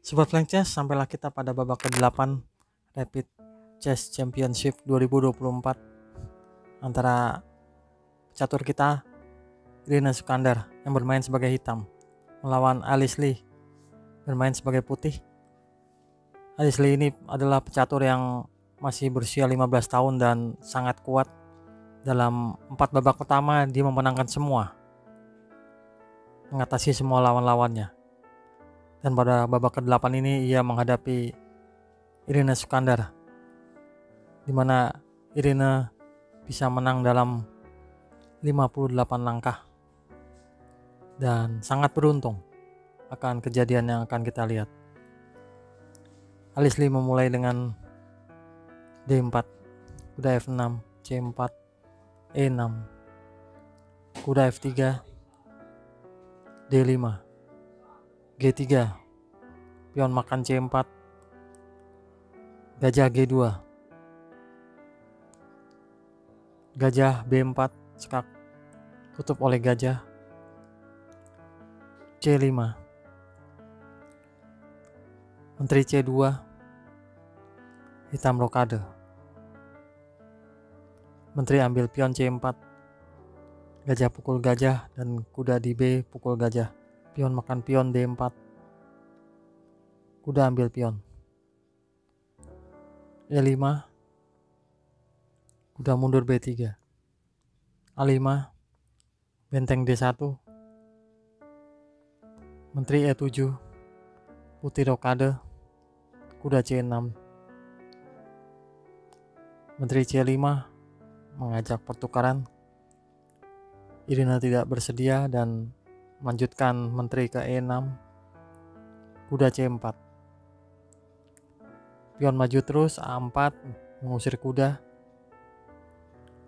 Sobat Flank Chess, sampailah kita pada babak ke-8 Rapid Chess Championship 2024 antara catur kita Irina Sukandar yang bermain sebagai hitam melawan Alice Lee bermain sebagai putih. Alice Lee ini adalah pecatur yang masih berusia 15 tahun dan sangat kuat. Dalam 4 babak pertama dia memenangkan semua, mengatasi semua lawan-lawannya. Dan pada babak ke-8 ini ia menghadapi Irina Sukandar, di mana Irina bisa menang dalam 58 langkah dan sangat beruntung akan kejadian yang akan kita lihat. Alice Lee memulai dengan D4, kuda F6, C4, E6, kuda F3, D5, G3, pion makan C4, gajah G2, gajah B4, skak, tutup oleh gajah, C5, menteri C2, hitam rokade, menteri ambil pion C4, gajah pukul gajah dan kuda di B pukul gajah, pion makan pion D4, kuda ambil pion, E5, kuda mundur B3, A5, benteng D1, menteri E7, putih rokade, kuda C6, menteri C5 mengajak pertukaran. Irina tidak bersedia dan melanjutkan menteri ke E6, kuda C4, pion maju terus, A4 mengusir kuda,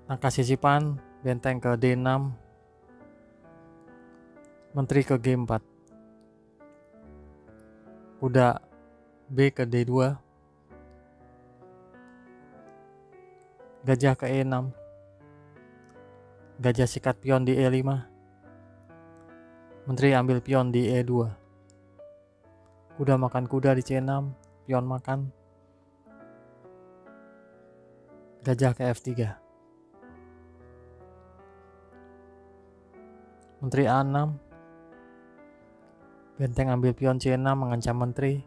langkah sisipan, benteng ke D6, menteri ke G4, kuda B ke D2, gajah ke E6, gajah sikat pion di E5, menteri ambil pion di E2, kuda makan kuda di C6, pion makan, gajah ke F3, menteri A6, benteng ambil pion C6 mengancam menteri,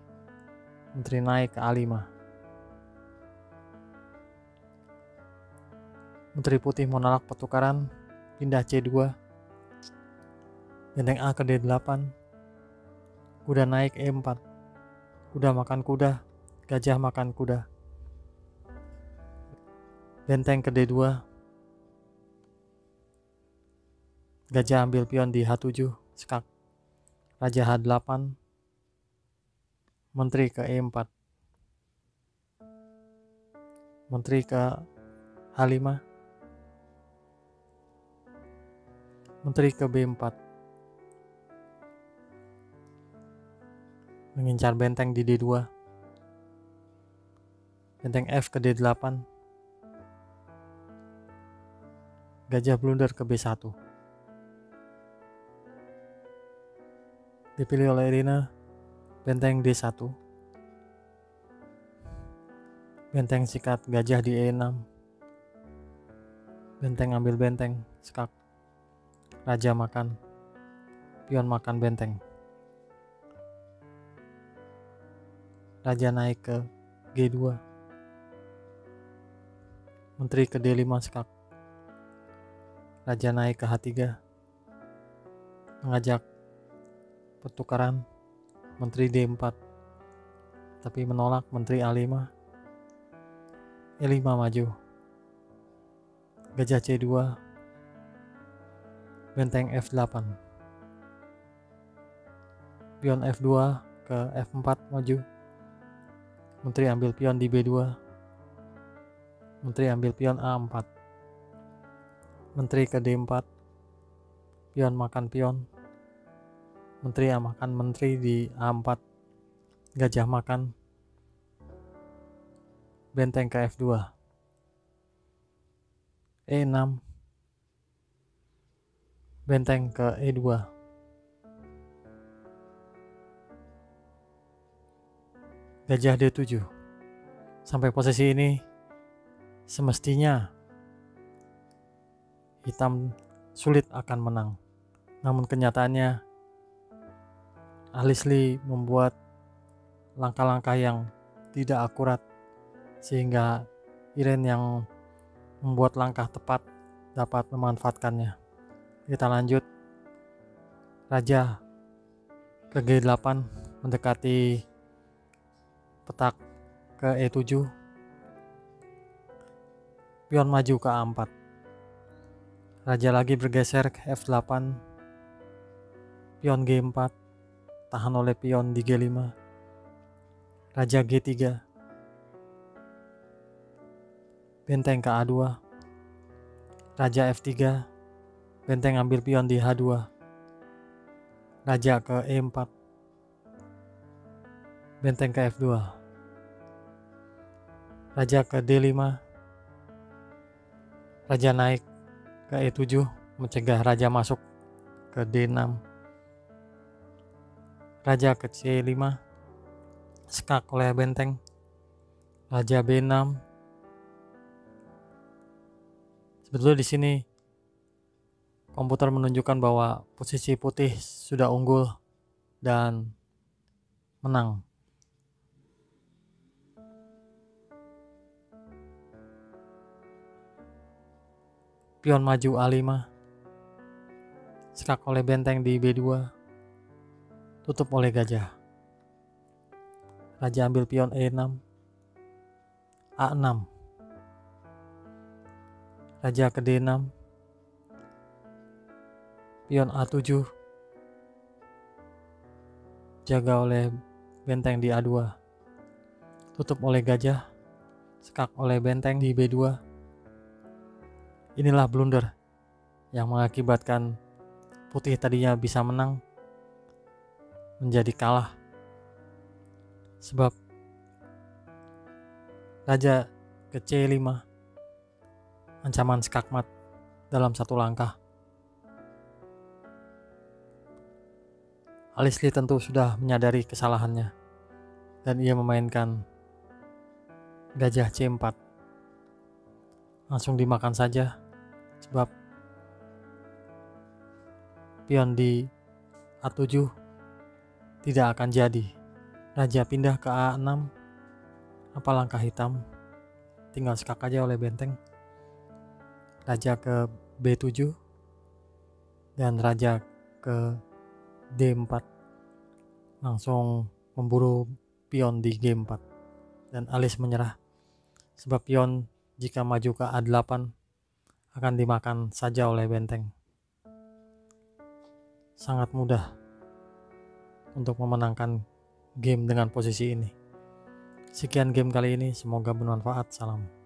menteri naik ke A5, menteri putih menolak pertukaran, pindah C2, benteng A ke D8, kuda naik E4, kuda makan kuda, gajah makan kuda, benteng ke D2, gajah ambil pion di H7, skak, raja H8, menteri ke E4, menteri ke H5, menteri ke B4, mengincar benteng di D2, benteng F ke D8, gajah blunder ke B1, dipilih oleh Irina benteng D1, benteng sikat gajah di E6, benteng ambil benteng, skak, raja makan, pion makan benteng, raja naik ke G2, menteri ke D5 skak, raja naik ke H3, mengajak pertukaran, menteri D4 tapi menolak, menteri A5, E5 maju, gajah C2, benteng F8, pion F2 ke F4 maju, menteri ambil pion di B2, menteri ambil pion A4, menteri ke D4, pion makan pion, menteri makan menteri di A4, gajah makan, benteng ke F2, E6, benteng ke E2, gajah D7. Sampai posisi ini semestinya hitam sulit akan menang. Namun kenyataannya Alisli membuat langkah-langkah yang tidak akurat sehingga Iren yang membuat langkah tepat dapat memanfaatkannya. Kita lanjut. Raja ke G8 mendekati petak ke E7. Pion maju ke A4. Raja lagi bergeser ke F8. Pion G4 tahan oleh pion di G5. Raja G3. Benteng ke A2. Raja F3. Benteng ambil pion di H2. Raja ke E4. Benteng ke F2. Raja ke D5. Raja naik ke E7 mencegah raja masuk ke D6. Raja ke C5 skak oleh benteng. Raja B6. Sebetulnya di sini komputer menunjukkan bahwa posisi putih sudah unggul dan menang. Pion maju A5. Skak oleh benteng di B2. Tutup oleh gajah. Raja ambil pion E6. A6. Raja ke D6. Pion A7. Jaga oleh benteng di A2. Tutup oleh gajah. Skak oleh benteng di B2. Inilah blunder yang mengakibatkan putih tadinya bisa menang menjadi kalah. Sebab raja ke C5 ancaman skakmat dalam satu langkah. Alisli tentu sudah menyadari kesalahannya dan ia memainkan gajah C4. Langsung dimakan saja sebab pion di A7 tidak akan jadi. Raja pindah ke A6. Apa langkah hitam? Tinggal skak aja oleh benteng. Raja ke B7 dan raja ke D4 langsung memburu pion di G4 dan Alis menyerah sebab pion jika maju ke A8 akan dimakan saja oleh benteng. Sangat mudah untuk memenangkan game dengan posisi ini. Sekian game kali ini, semoga bermanfaat. Salam.